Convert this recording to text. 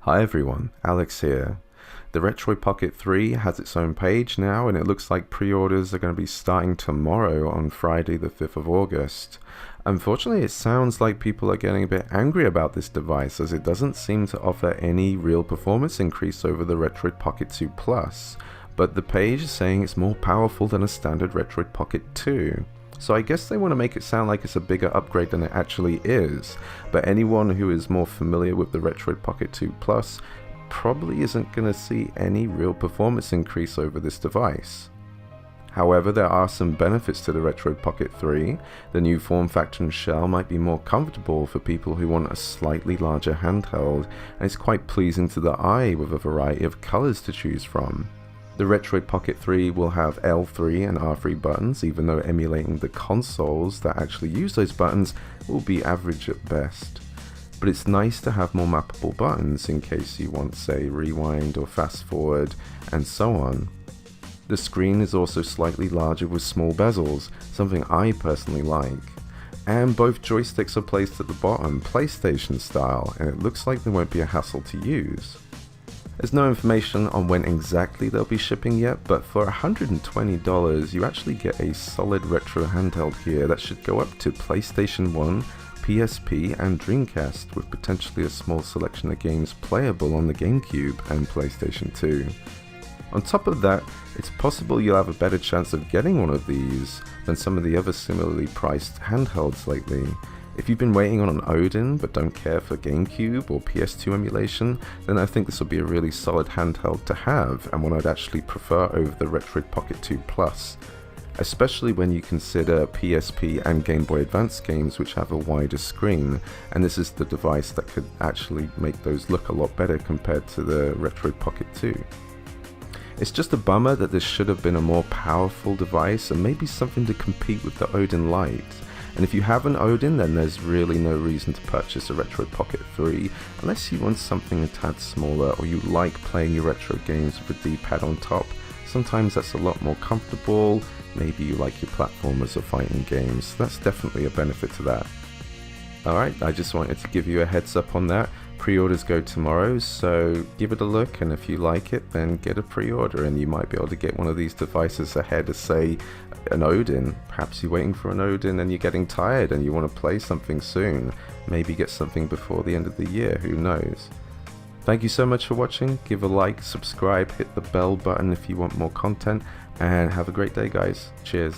Hi everyone, Alex here. The Retroid Pocket 3 has its own page now, and it looks like pre-orders are going to be starting tomorrow on Friday the 5th of August. Unfortunately, it sounds like people are getting a bit angry about this device, as it doesn't seem to offer any real performance increase over the Retroid Pocket 2 Plus, but the page is saying it's more powerful than a standard Retroid Pocket 2. So I guess they want to make it sound like it's a bigger upgrade than it actually is, but anyone who is more familiar with the Retroid Pocket 2 Plus probably isn't going to see any real performance increase over this device. However, there are some benefits to the Retroid Pocket 3. The new form factor and shell might be more comfortable for people who want a slightly larger handheld, and it's quite pleasing to the eye with a variety of colors to choose from. The Retroid Pocket 3 will have L3 and R3 buttons, even though emulating the consoles that actually use those buttons will be average at best. But it's nice to have more mappable buttons in case you want, say, rewind or fast forward, and so on. The screen is also slightly larger with small bezels, something I personally like. And both joysticks are placed at the bottom, PlayStation style, and it looks like they won't be a hassle to use. There's no information on when exactly they'll be shipping yet, but for $120 you actually get a solid retro handheld here that should go up to PlayStation 1, PSP and Dreamcast, with potentially a small selection of games playable on the GameCube and PlayStation 2. On top of that, it's possible you'll have a better chance of getting one of these than some of the other similarly priced handhelds lately. If you've been waiting on an Odin but don't care for GameCube or PS2 emulation, then I think this will be a really solid handheld to have, and one I'd actually prefer over the Retroid Pocket 2 Plus, especially when you consider PSP and Game Boy Advance games which have a wider screen, and this is the device that could actually make those look a lot better compared to the Retroid Pocket 2. It's just a bummer that this should have been a more powerful device and maybe something to compete with the Odin Lite. And if you have an Odin, then there's really no reason to purchase a Retroid Pocket 3 unless you want something a tad smaller or you like playing your retro games with a D-pad on top. Sometimes that's a lot more comfortable, maybe you like your platformers or fighting games, that's definitely a benefit to that. Alright, I just wanted to give you a heads up on that. Pre-orders go tomorrow, so give it a look, and if you like it, then get a pre-order and you might be able to get one of these devices ahead of, say, an Odin. Perhaps you're waiting for an Odin and you're getting tired and you want to play something soon. Maybe get something before the end of the year, who knows. Thank you so much for watching. Give a like, subscribe, hit the bell button if you want more content, and have a great day guys. Cheers.